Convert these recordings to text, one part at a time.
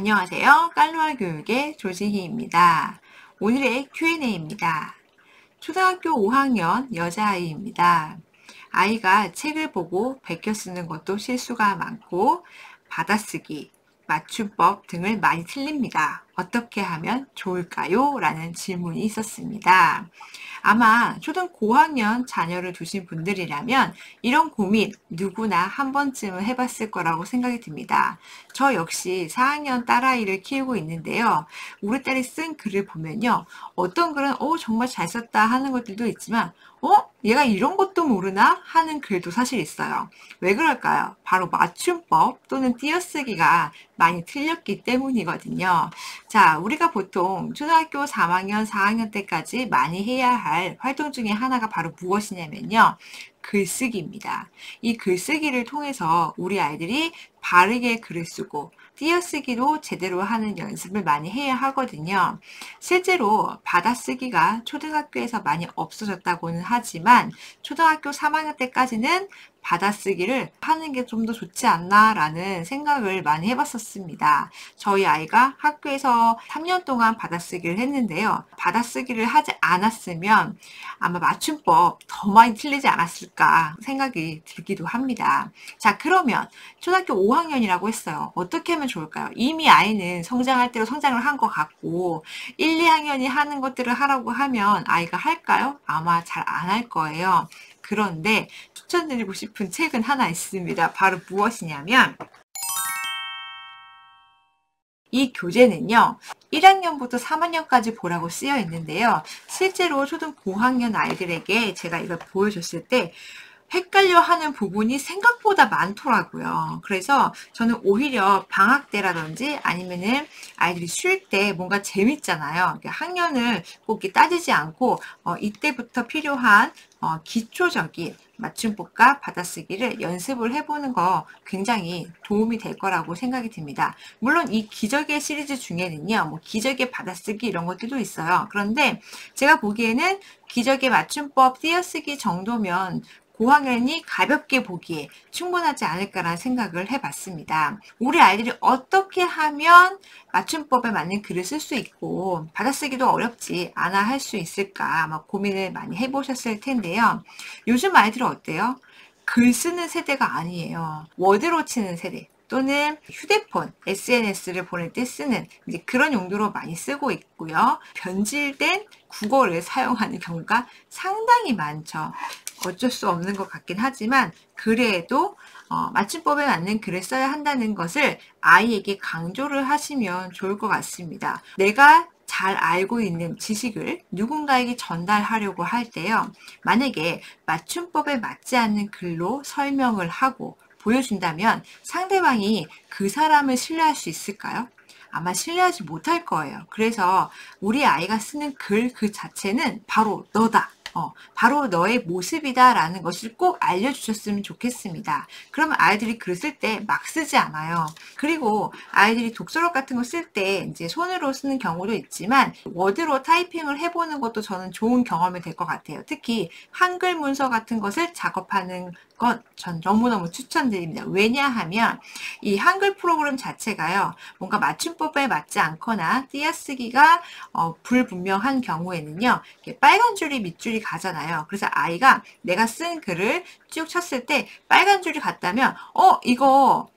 안녕하세요. 깔로아 교육의 조지희입니다. 오늘의 Q&A입니다. 초등학교 5학년 여자아이입니다. 아이가 책을 보고 베껴 쓰는 것도 실수가 많고 받아쓰기, 맞춤법 등을 많이 틀립니다. 어떻게 하면 좋을까요? 라는 질문이 있었습니다. 아마 초등 고학년 자녀를 두신 분들이라면 이런 고민 누구나 한 번쯤은 해봤을 거라고 생각이 듭니다. 저 역시 4학년 딸아이를 키우고 있는데요. 우리 딸이 쓴 글을 보면요. 어떤 글은 정말 잘 썼다 하는 것들도 있지만 얘가 이런 것도 모르나? 하는 글도 사실 있어요. 왜 그럴까요? 바로 맞춤법 또는 띄어쓰기가 많이 틀렸기 때문이거든요. 자, 우리가 보통 초등학교 3학년, 4학년 때까지 많이 해야 할 활동 중에 하나가 바로 무엇이냐면요. 글쓰기입니다. 이 글쓰기를 통해서 우리 아이들이 바르게 글을 쓰고 띄어쓰기도 제대로 하는 연습을 많이 해야 하거든요. 실제로 받아쓰기가 초등학교에서 많이 없어졌다고는 하지만 초등학교 3학년 때까지는 받아쓰기를 하는 게 좀 더 좋지 않나라는 생각을 많이 해봤었습니다. 저희 아이가 학교에서 3년 동안 받아쓰기를 했는데요. 받아쓰기를 하지 않았으면 아마 맞춤법 더 많이 틀리지 않았을까 생각이 들기도 합니다. 자, 그러면 초등학교 5학년이라고 했어요. 어떻게 하면 좋을까요? 이미 아이는 성장할 대로 성장을 한 것 같고 1, 2학년이 하는 것들을 하라고 하면 아이가 할까요? 아마 잘 안 할 거예요. 그런데 추천드리고 싶은 책은 하나 있습니다. 바로 무엇이냐면 이 교재는요. 1학년부터 3학년까지 보라고 쓰여 있는데요. 실제로 초등 고학년 아이들에게 제가 이걸 보여줬을 때 헷갈려 하는 부분이 생각보다 많더라고요. 그래서 저는 오히려 방학 때라든지 아니면은 아이들이 쉴 때 뭔가 재밌잖아요. 학년을 꼭 따지지 않고 이때부터 필요한 기초적인 맞춤법과 받아쓰기를 연습을 해보는 거 굉장히 도움이 될 거라고 생각이 듭니다. 물론 이 기적의 시리즈 중에는요, 뭐 기적의 받아쓰기 이런 것들도 있어요. 그런데 제가 보기에는 기적의 맞춤법 띄어쓰기 정도면 고학년이 가볍게 보기에 충분하지 않을까라는 생각을 해봤습니다. 우리 아이들이 어떻게 하면 맞춤법에 맞는 글을 쓸 수 있고 받아쓰기도 어렵지 않아 할 수 있을까 아마 고민을 많이 해보셨을 텐데요. 요즘 아이들은 어때요? 글 쓰는 세대가 아니에요. 워드로 치는 세대. 또는 휴대폰, SNS를 보낼 때 쓰는 이제 그런 용도로 많이 쓰고 있고요. 변질된 국어를 사용하는 경우가 상당히 많죠. 어쩔 수 없는 것 같긴 하지만 그래도 맞춤법에 맞는 글을 써야 한다는 것을 아이에게 강조를 하시면 좋을 것 같습니다. 내가 잘 알고 있는 지식을 누군가에게 전달하려고 할 때요. 만약에 맞춤법에 맞지 않는 글로 설명을 하고 보여준다면 상대방이 그 사람을 신뢰할 수 있을까요? 아마 신뢰하지 못할 거예요. 그래서 우리 아이가 쓰는 글 그 자체는 바로 너다. 바로 너의 모습이다 라는 것을 꼭 알려주셨으면 좋겠습니다. 그러면 아이들이 글을 쓸 때 막 쓰지 않아요. 그리고 아이들이 독서록 같은 거 쓸 때 이제 손으로 쓰는 경우도 있지만 워드로 타이핑을 해보는 것도 저는 좋은 경험이 될 것 같아요. 특히 한글 문서 같은 것을 작업하는 것 전 너무너무 추천드립니다. 왜냐하면 이 한글 프로그램 자체가요. 뭔가 맞춤법에 맞지 않거나 띄어쓰기가 불분명한 경우에는요. 빨간 줄이 밑줄이 가잖아요. 그래서 아이가 내가 쓴 글을 쭉 쳤을 때 빨간 줄이 갔다면 이거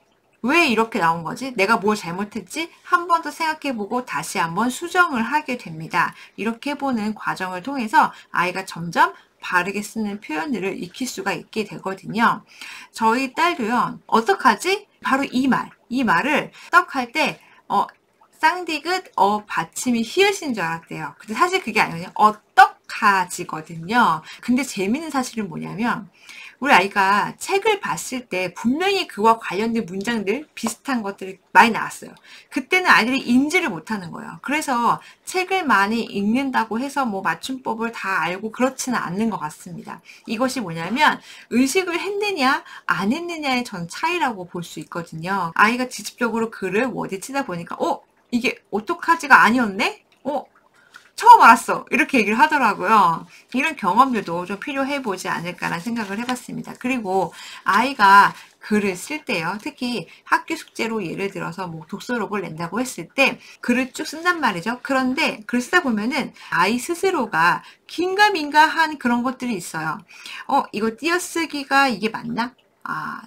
왜 이렇게 나온 거지? 내가 뭘 잘못했지? 한 번 더 생각해보고 다시 한번 수정을 하게 됩니다. 이렇게 보는 과정을 통해서 아이가 점점 바르게 쓰는 표현들을 익힐 수가 있게 되거든요. 저희 딸도요. 어떡하지? 바로 이 말을 떡할 때 쌍디귿 받침이 히읗인 줄 알았대요. 근데 사실 그게 아니거든요. 어떡하지거든요. 근데 재미있는 사실은 뭐냐면 우리 아이가 책을 봤을 때 분명히 그와 관련된 문장들 비슷한 것들이 많이 나왔어요. 그때는 아이들이 인지를 못하는 거예요. 그래서 책을 많이 읽는다고 해서 뭐 맞춤법을 다 알고 그렇지는 않는 것 같습니다. 이것이 뭐냐면 의식을 했느냐 안 했느냐의 전 차이라고 볼 수 있거든요. 아이가 직접적으로 글을 워드에 치다 보니까 이게 어떡하지가 아니었네? 처음 알았어. 이렇게 얘기를 하더라고요. 이런 경험들도 좀 필요해 보지 않을까라는 생각을 해봤습니다. 그리고 아이가 글을 쓸 때요. 특히 학교 숙제로 예를 들어서 뭐 독서록을 낸다고 했을 때 글을 쭉 쓴단 말이죠. 그런데 글 쓰다 보면은 아이 스스로가 긴가민가한 그런 것들이 있어요. 이거 띄어쓰기가 이게 맞나?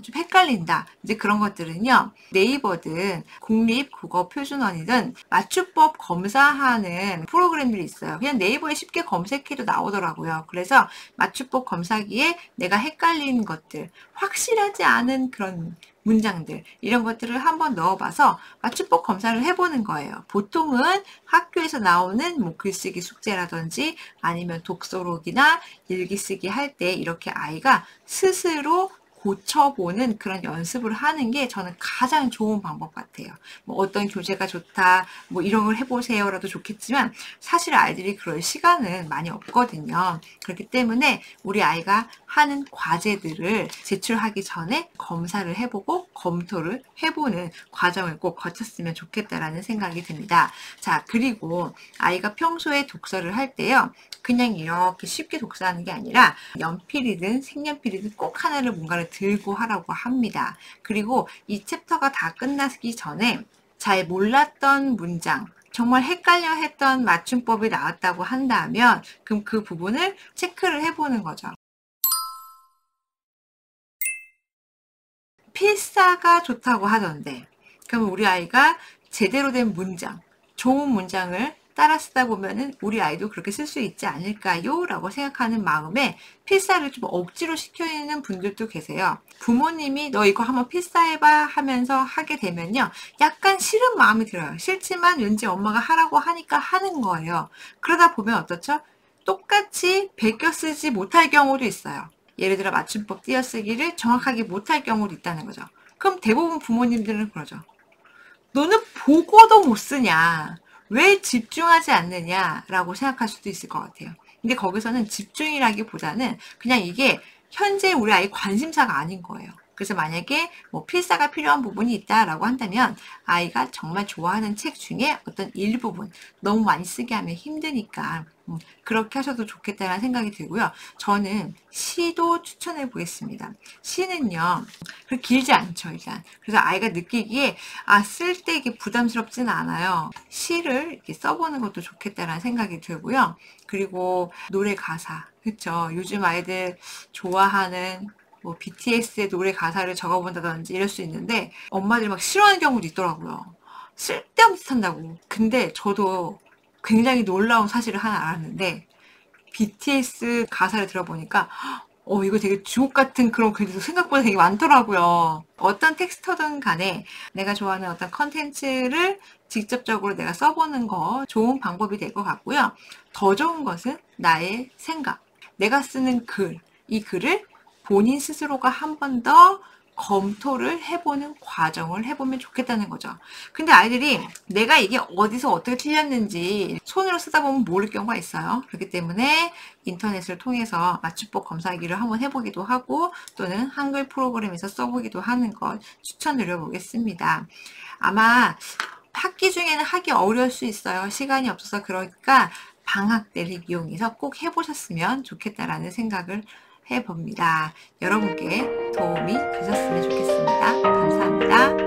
좀 헷갈린다. 이제 그런 것들은요, 네이버든 국립국어표준원이든 맞춤법 검사하는 프로그램들이 있어요. 그냥 네이버에 쉽게 검색해도 나오더라고요. 그래서 맞춤법 검사기에 내가 헷갈린 것들, 확실하지 않은 그런 문장들, 이런 것들을 한번 넣어봐서 맞춤법 검사를 해보는 거예요. 보통은 학교에서 나오는 뭐 글쓰기 숙제라든지 아니면 독서록이나 일기쓰기 할 때 이렇게 아이가 스스로 고쳐보는 그런 연습을 하는 게 저는 가장 좋은 방법 같아요. 뭐 어떤 교재가 좋다, 뭐 이런 걸 해보세요라도 좋겠지만 사실 아이들이 그럴 시간은 많이 없거든요. 그렇기 때문에 우리 아이가 하는 과제들을 제출하기 전에 검사를 해보고 검토를 해보는 과정을 꼭 거쳤으면 좋겠다라는 생각이 듭니다. 자, 그리고 아이가 평소에 독서를 할 때요. 그냥 이렇게 쉽게 독서하는 게 아니라 연필이든 색연필이든 꼭 하나를 뭔가를 들고 하라고 합니다. 그리고 이 챕터가 다 끝나기 전에 잘 몰랐던 문장, 정말 헷갈려 했던 맞춤법이 나왔다고 한다면 그럼 그 부분을 체크를 해보는 거죠. 필사가 좋다고 하던데 그럼 우리 아이가 제대로 된 문장, 좋은 문장을 따라 쓰다 보면은 우리 아이도 그렇게 쓸 수 있지 않을까요? 라고 생각하는 마음에 필사를 좀 억지로 시키는 분들도 계세요. 부모님이 너 이거 한번 필사해봐 하면서 하게 되면요. 약간 싫은 마음이 들어요. 싫지만 왠지 엄마가 하라고 하니까 하는 거예요. 그러다 보면 어떻죠? 똑같이 베껴 쓰지 못할 경우도 있어요. 예를 들어 맞춤법 띄어쓰기를 정확하게 못할 경우도 있다는 거죠. 그럼 대부분 부모님들은 그러죠. 너는 보고도 못 쓰냐? 왜 집중하지 않느냐라고 생각할 수도 있을 것 같아요. 근데 거기서는 집중이라기보다는 그냥 이게 현재 우리 아이 관심사가 아닌 거예요. 그래서 만약에 뭐 필사가 필요한 부분이 있다라고 한다면 아이가 정말 좋아하는 책 중에 어떤 일부분 너무 많이 쓰게 하면 힘드니까 그렇게 하셔도 좋겠다는 생각이 들고요. 저는 시도 추천해 보겠습니다. 시는요, 그렇게 길지 않죠, 일단. 그래서 아이가 느끼기에 쓸 때 이게 부담스럽지는 않아요. 시를 이렇게 써보는 것도 좋겠다는 생각이 들고요. 그리고 노래 가사, 그쵸? 요즘 아이들 좋아하는 뭐 BTS의 노래 가사를 적어본다든지 이럴 수 있는데 엄마들이 막 싫어하는 경우도 있더라고요. 쓸데없는 짓 한다고. 근데 저도 굉장히 놀라운 사실을 하나 알았는데 BTS 가사를 들어보니까 이거 되게 주옥 같은 그런 글도 생각보다 되게 많더라고요. 어떤 텍스터든 간에 내가 좋아하는 어떤 컨텐츠를 직접적으로 내가 써보는 거 좋은 방법이 될 것 같고요. 더 좋은 것은 나의 생각, 내가 쓰는 글, 이 글을 본인 스스로가 한 번 더 검토를 해보는 과정을 해보면 좋겠다는 거죠. 근데 아이들이 내가 이게 어디서 어떻게 틀렸는지 손으로 쓰다 보면 모를 경우가 있어요. 그렇기 때문에 인터넷을 통해서 맞춤법 검사기를 한번 해보기도 하고 또는 한글 프로그램에서 써보기도 하는 것 추천드려 보겠습니다. 아마 학기 중에는 하기 어려울 수 있어요. 시간이 없어서. 그러니까 방학 때를 이용해서 꼭 해보셨으면 좋겠다라는 생각을 해봅니다. 여러분께 도움이 되셨으면 좋겠습니다. 감사합니다.